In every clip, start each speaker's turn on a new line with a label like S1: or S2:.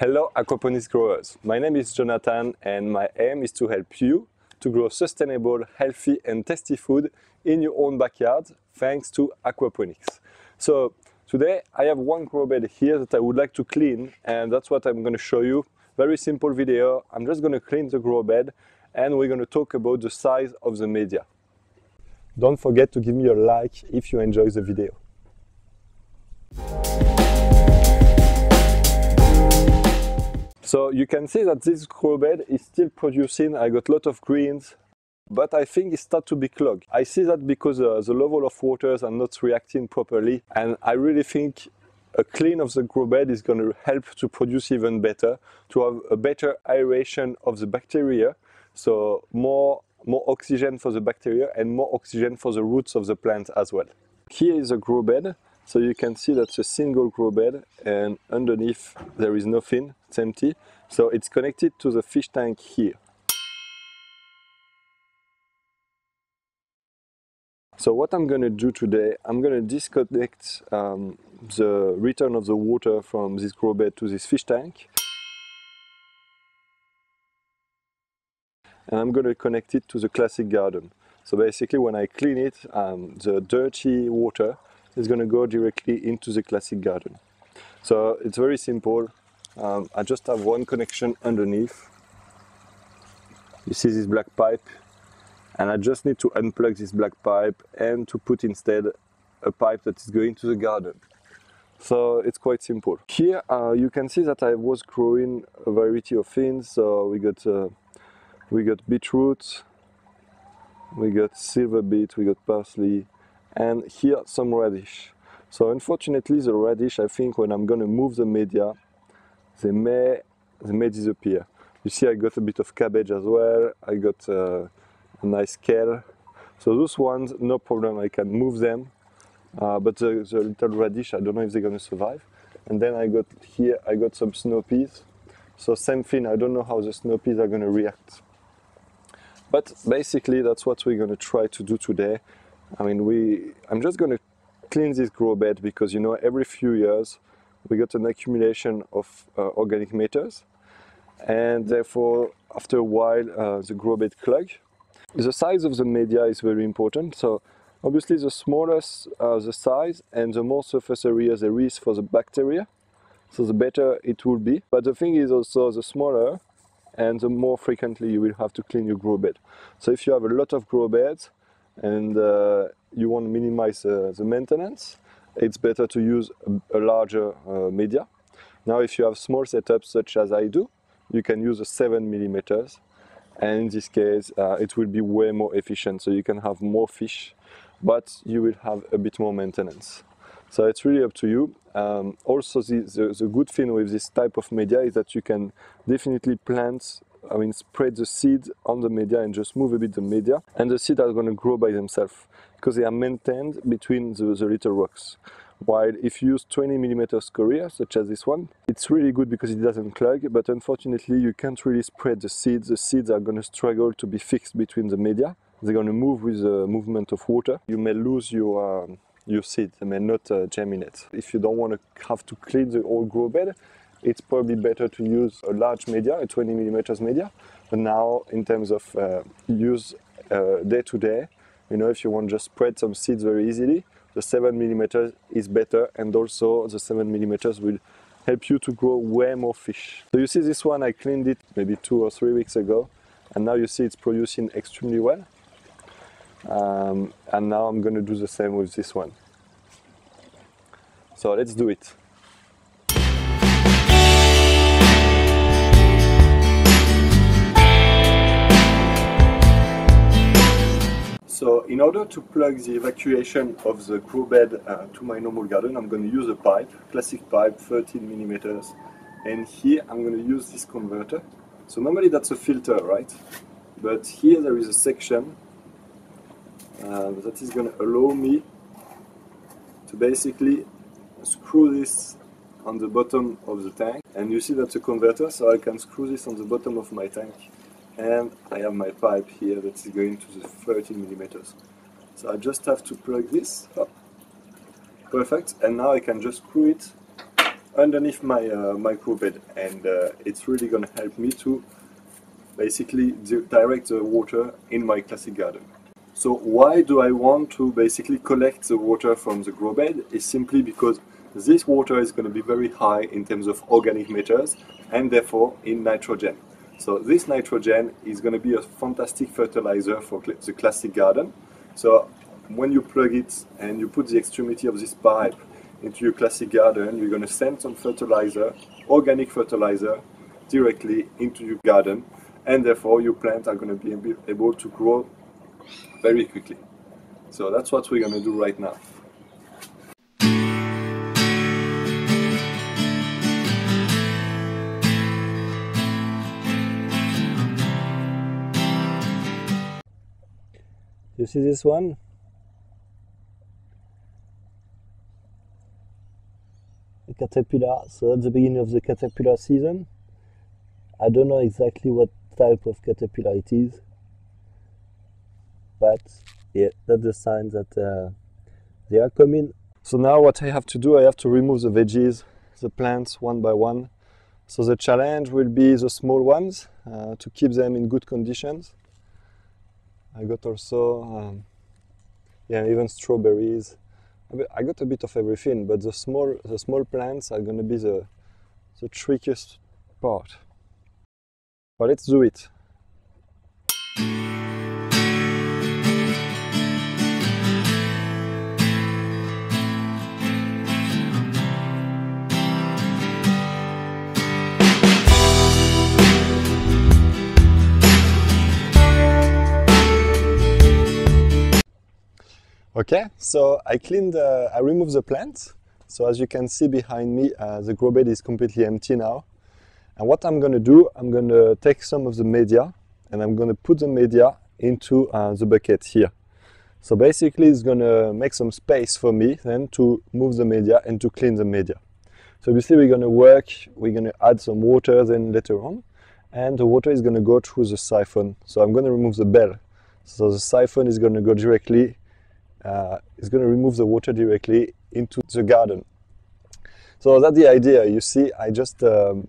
S1: Hello aquaponics growers, my name is Jonathan and my aim is to help you to grow sustainable, healthy and tasty food in your own backyard thanks to aquaponics. So today I have one grow bed here that I would like to clean, and that's what I'm going to show you. Very simple video. I'm just going to clean the grow bed and we're going to talk about the size of the media. Don't forget to give me a like if you enjoy the video. So you can see that this grow bed is still producing. I got a lot of greens, but I think it starts to be clogged. I see that because the level of waters are not reacting properly, and I really think a clean of the grow bed is going to help to produce even better, to have a better aeration of the bacteria, so more oxygen for the bacteria and more oxygen for the roots of the plant as well. Here is a grow bed. So you can see that's a single grow bed, and underneath there is nothing, it's empty. So it's connected to the fish tank here. So what I'm going to do today, I'm going to disconnect the return of the water from this grow bed to this fish tank. And I'm going to connect it to the classic garden. So basically when I clean it, the dirty water is going to go directly into the classic garden. So it's very simple. I just have one connection underneath. You see this black pipe, and I just need to unplug this black pipe and to put instead a pipe that is going to the garden. So it's quite simple. Here you can see that I was growing a variety of things. So we got beetroot, we got silver beet, we got parsley, and here some radish. So unfortunately the radish, I think when I'm going to move the media, they may disappear. You see I got a bit of cabbage as well, I got a nice kale. So those ones, no problem, I can move them. But the little radish, I don't know if they're going to survive. And then I got some snow peas. So same thing, I don't know how the snow peas are going to react. But basically that's what we're going to try to do today. I mean, I'm just going to clean this grow bed because, you know, every few years we got an accumulation of organic matters, and therefore after a while the grow bed clogs. The size of the media is very important. So obviously the smaller the size and the more surface area there is for the bacteria, so the better it will be. But the thing is also the smaller and the more frequently you will have to clean your grow bed. So if you have a lot of grow beds and you want to minimize the maintenance, it's better to use a larger media. Now if you have small setups such as I do, you can use a 7 mm, and in this case it will be way more efficient, so you can have more fish, but you will have a bit more maintenance. So it's really up to you. Also the good thing with this type of media is that you can definitely spread the seed on the media and just move a bit the media, and the seeds are going to grow by themselves because they are maintained between the little rocks. While if you use 20 mm scoria, such as this one, it's really good because it doesn't clog, but unfortunately you can't really spread the seeds. The seeds are going to struggle to be fixed between the media. They're going to move with the movement of water. You may lose your seed, they may not germinate. If you don't want to have to clean the whole grow bed, it's probably better to use a large media, a 20 mm media. But now in terms of use day to day, you know, if you want to just spread some seeds very easily, the 7 mm is better, and also the 7 mm will help you to grow way more fish. So you see this one, I cleaned it maybe 2 or 3 weeks ago, and now you see it's producing extremely well. And now I'm going to do the same with this one. So let's do it. So in order to plug the evacuation of the grow bed to my normal garden, I'm going to use a pipe, classic pipe, 13 mm. And here I'm going to use this converter. So normally that's a filter, right? But here there is a section that is going to allow me to basically screw this on the bottom of the tank. And you see that's a converter, so I can screw this on the bottom of my tank. And I have my pipe here that is going to the 13 mm. So I just have to plug this up. Perfect. And now I can just screw it underneath my micro bed, and it's really going to help me to basically direct the water in my classic garden. So why do I want to basically collect the water from the grow bed? Is simply because this water is going to be very high in terms of organic matters and therefore in nitrogen. So this nitrogen is going to be a fantastic fertilizer for the classic garden. So when you plug it and you put the extremity of this pipe into your classic garden, you're going to send some fertilizer, organic fertilizer, directly into your garden, and therefore your plants are going to be able to grow very quickly. So that's what we're going to do right now. You see this one? A caterpillar. So at the beginning of the caterpillar season, I don't know exactly what type of caterpillar it is, but yeah, that's the sign that they are coming. So now what I have to do, I have to remove the veggies, the plants one by one. So the challenge will be the small ones, to keep them in good conditions. I got also, even strawberries. I got a bit of everything, but the small plants are going to be the trickiest part. But let's do it. Okay, so I removed the plants. So as you can see behind me, the grow bed is completely empty now. And what I'm going to do, I'm going to take some of the media and I'm going to put the media into the bucket here. So basically it's going to make some space for me then to move the media and to clean the media. So obviously we're going to add some water then later on, and the water is going to go through the siphon. So I'm going to remove the bell. So the siphon is going to go directly, it's going to remove the water directly into the garden. So that's the idea. You see, I'm just going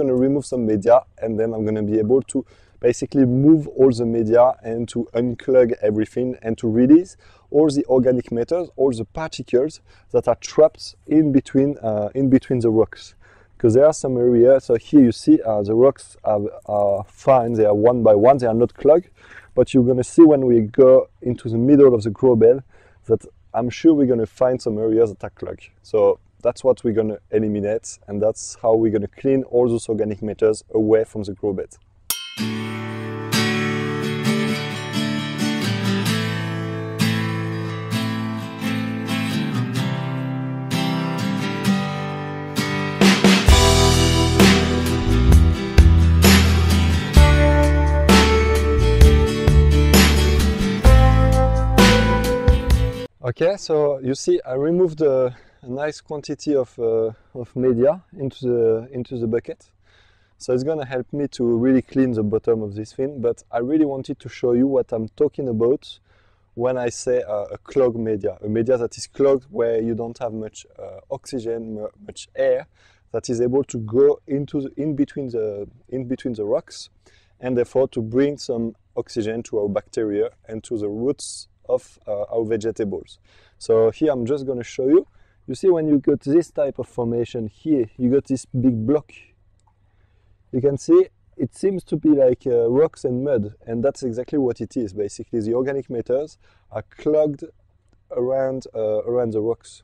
S1: to remove some media, and then I'm going to be able to basically move all the media and to unclog everything and to release all the organic matters, all the particles that are trapped in between the rocks. Because there are some areas, so here you see the rocks are fine, they are one by one, they are not clogged, but you're going to see when we go into the middle of the grow bed that I'm sure we're going to find some areas that are clogged. So that's what we're going to eliminate, and that's how we're going to clean all those organic matters away from the grow bed. Okay, so you see I removed a nice quantity of media into the bucket. So it's going to help me to really clean the bottom of this thing, but I really wanted to show you what I'm talking about when I say a clogged media. A media that is clogged, where you don't have much oxygen, much air, that is able to go in between the rocks, and therefore to bring some oxygen to our bacteria and to the roots of our vegetables. So here I'm just going to show you. You see, when you got this type of formation here, you got this big block. You can see it seems to be like rocks and mud, and that's exactly what it is. Basically, the organic matters are clogged around the rocks.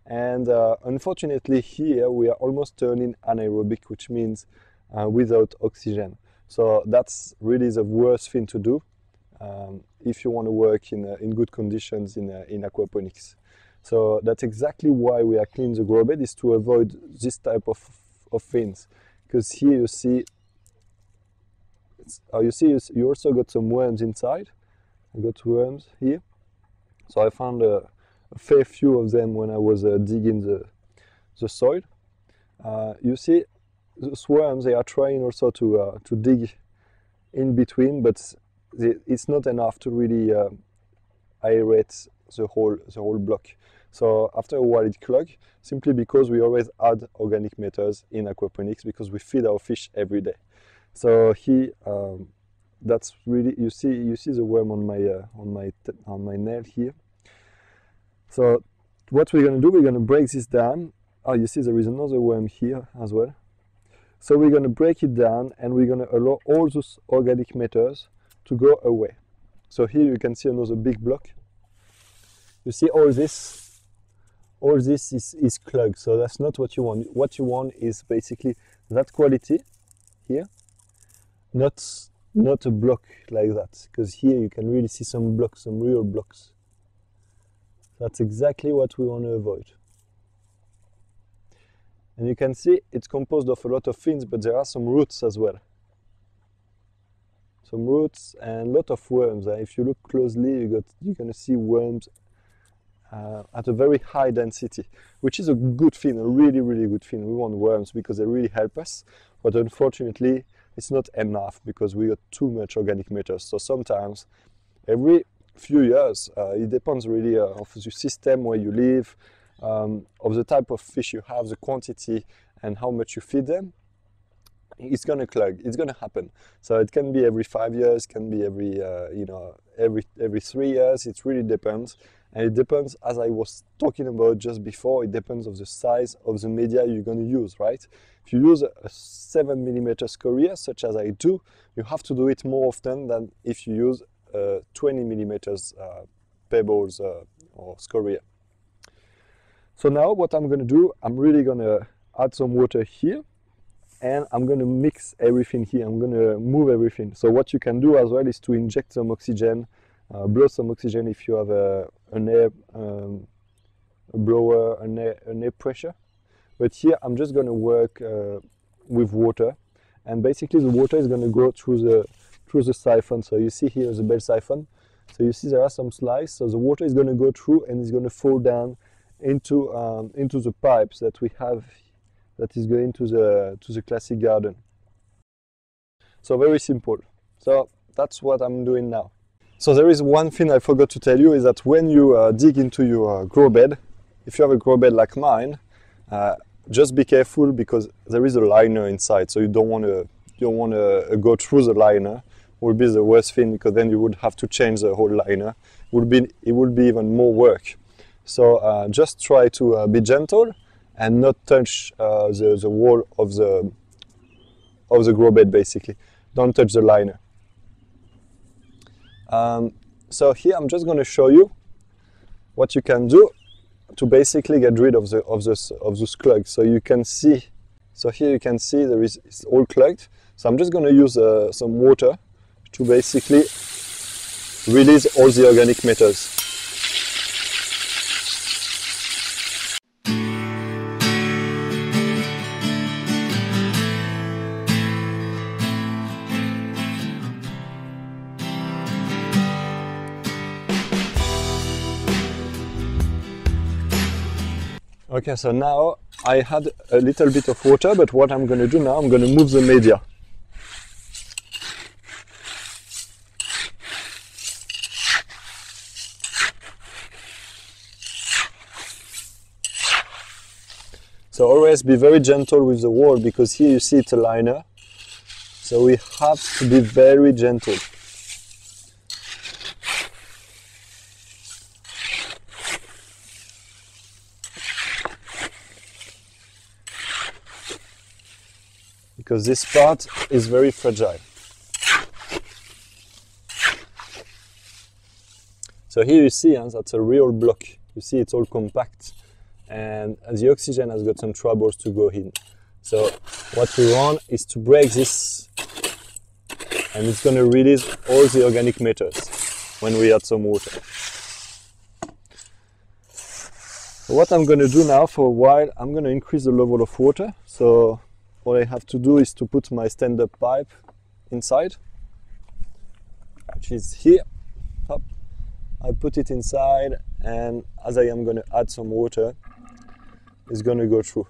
S1: And unfortunately here we are almost turning anaerobic, which means without oxygen. So that's really the worst thing to do if you want to work in good conditions in aquaponics. So that's exactly why we are cleaning the grow bed, is to avoid this type of things. Because here you see, you also got some worms inside. I got worms here. So I found a fair few of them when I was digging the soil. You see, those worms, they are trying also to dig in between, but it's not enough to really aerate the whole block. So after a while it clogs, simply because we always add organic matters in aquaponics because we feed our fish every day. So here, that's really, you see the worm on my nail here. So what we're going to do, we're going to break this down. Oh, you see there is another worm here as well. So we're going to break it down and we're going to allow all those organic matters to go away. So here you can see another big block. You see all this is clogged, so that's not what you want. What you want is basically that quality here, not a block like that, because here you can really see some blocks, some real blocks. That's exactly what we want to avoid. And you can see it's composed of a lot of fins, but there are some roots as well. Some roots and a lot of worms. If you look closely, you're going to see worms at a very high density, which is a good thing, a really, really good thing. We want worms because they really help us, but unfortunately, it's not enough because we got too much organic matter. So sometimes, every few years, it depends really of the system where you live, of the type of fish you have, the quantity, and how much you feed them. It's gonna clog. It's gonna happen. So it can be every 5 years, can be every every 3 years. It really depends, and it depends, as I was talking about just before. It depends of the size of the media you're gonna use, right? If you use a 7mm scoria, such as I do, you have to do it more often than if you use 20mm pebbles or scoria. So now what I'm gonna do, I'm really gonna add some water here. And I'm going to mix everything here. I'm going to move everything. So what you can do as well is to inject some oxygen, blow some oxygen if you have an air blower, an air pressure. But here I'm just going to work with water, and basically the water is going to go through the siphon. So you see here the bell siphon. So you see there are some slices. So the water is going to go through and it's going to fall down into the pipes that we have, that is going to the classic garden. So very simple. So that's what I'm doing now. So there is one thing I forgot to tell you, is that when you dig into your grow bed, if you have a grow bed like mine, just be careful because there is a liner inside. So you don't want to go through the liner. Would be the worst thing, because then you would have to change the whole liner. It would be even more work. So just try to be gentle and not touch the wall of the grow bed, basically. Don't touch the liner. So here I'm just going to show you what you can do to basically get rid of those clogs. So you can see, so here you can see it's all clogged. So I'm just going to use some water to basically release all the organic matters. Okay, so now I had a little bit of water, but what I'm going to do now, I'm going to move the media. So always be very gentle with the wall, because here you see it's a liner. So we have to be very gentle. Because this part is very fragile. So here you see that's a real block. You see it's all compact, and the oxygen has got some troubles to go in. So what we want is to break this, and it's going to release all the organic matters when we add some water. So what I'm going to do now for a while, I'm going to increase the level of water. So what I have to do is to put my stand-up pipe inside, which is here. Up. I put it inside, and as I am going to add some water, it's going to go through.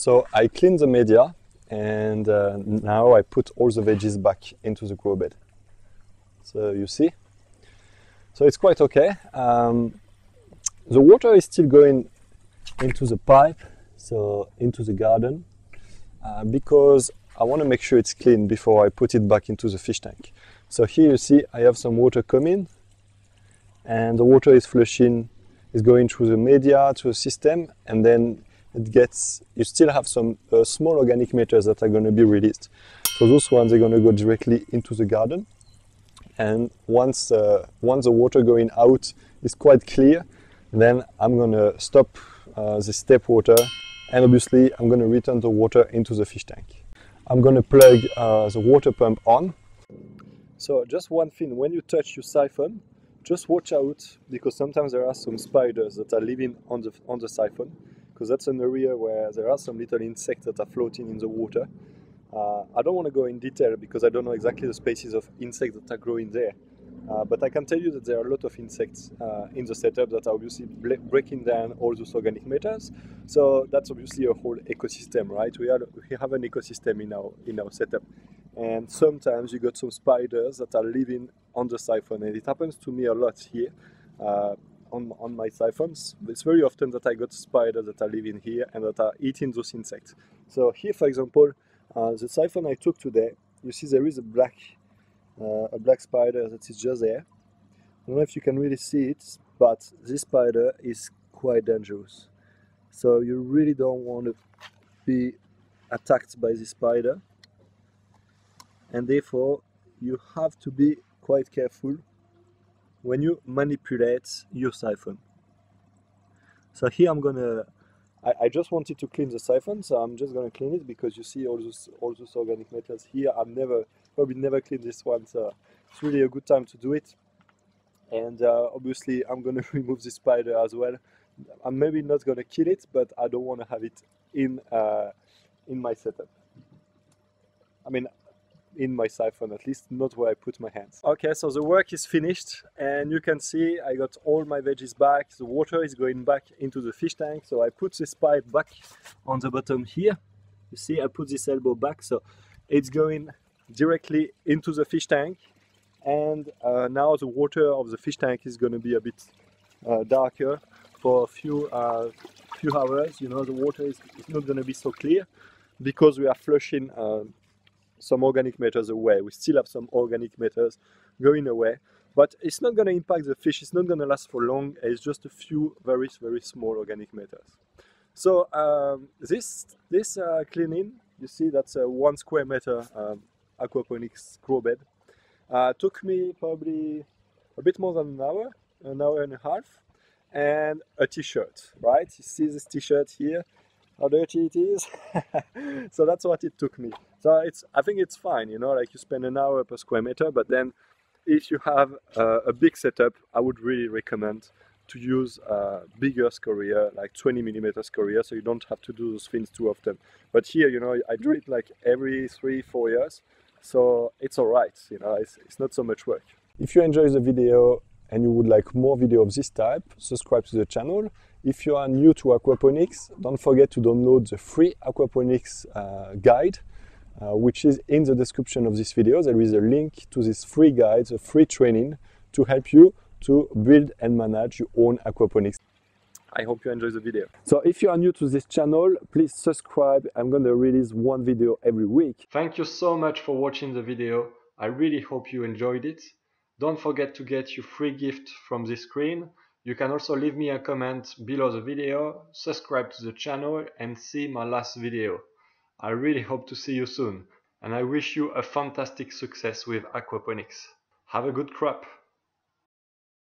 S1: So I clean the media, and now I put all the veggies back into the grow bed. So you see, so it's quite okay. The water is still going into the pipe, so into the garden, because I want to make sure it's clean before I put it back into the fish tank. So here you see I have some water coming, and the water is flushing, is going through the media to the system, and then you still have some small organic matters that are going to be released. So those ones are going to go directly into the garden. And once the water going out is quite clear, then I'm going to stop this tap water, and obviously I'm going to return the water into the fish tank. I'm going to plug the water pump on. So just one thing, when you touch your siphon, just watch out, because sometimes there are some spiders that are living on the siphon, because that's an area where there are some little insects that are floating in the water. I don't want to go in detail because I don't know exactly the species of insects that are growing there. But I can tell you that there are a lot of insects in the setup that are obviously breaking down all those organic matters. So that's obviously a whole ecosystem, right? We have an ecosystem in our setup. And sometimes you got some spiders that are living on the siphon. And it happens to me a lot here on my siphons. It's very often that I got spiders that are living here and that are eating those insects. So here, for example, the siphon I took today, you see there is a black spider that is just there. I don't know if you can really see it, but this spider is quite dangerous. So you really don't want to be attacked by this spider, and therefore you have to be quite careful when you manipulate your siphon. So here I just wanted to clean the siphon, so I'm just going to clean it, because you see all those organic matters here. I've probably never cleaned this one, so it's really a good time to do it. And obviously I'm going to remove the spider as well. I'm maybe not going to kill it, but I don't want to have it in my setup. I mean, in my siphon, at least not where I put my hands. Okay, so the work is finished, and you can see I got all my veggies back. The water is going back into the fish tank, so I put this pipe back on the bottom here. You see, I put this elbow back, so it's going directly into the fish tank. And now the water of the fish tank is going to be a bit darker for a few hours. You know, the water is not going to be so clear because we are flushing some organic matters away. We still have some organic matters going away, but it's not going to impact the fish. It's not going to last for long. It's just a few very, very small organic matters. So this cleaning, you see, that's a 1 square meter aquaponics grow bed. Took me probably a bit more than an hour and a half, and a t-shirt, right? You see this t-shirt here, how dirty it is. So that's what it took me. So I think it's fine, you know, like you spend an hour per square meter, but then if you have a big setup, I would really recommend to use bigger scoria, like 20mm scoria, so you don't have to do those things too often. But here, you know, I do it like every 3-4 years, so it's all right, you know, it's not so much work. If you enjoy the video and you would like more video of this type, subscribe to the channel. If you are new to aquaponics, don't forget to download the free aquaponics guide, which is in the description of this video. There is a link to this free guide, a free training to help you to build and manage your own aquaponics. I hope you enjoy the video. So if you are new to this channel, please subscribe. I'm going to release one video every week. Thank you so much for watching the video. I really hope you enjoyed it. Don't forget to get your free gift from this screen. You can also leave me a comment below the video, subscribe to the channel, and see my last video. I really hope to see you soon, and I wish you a fantastic success with aquaponics. Have a good crop!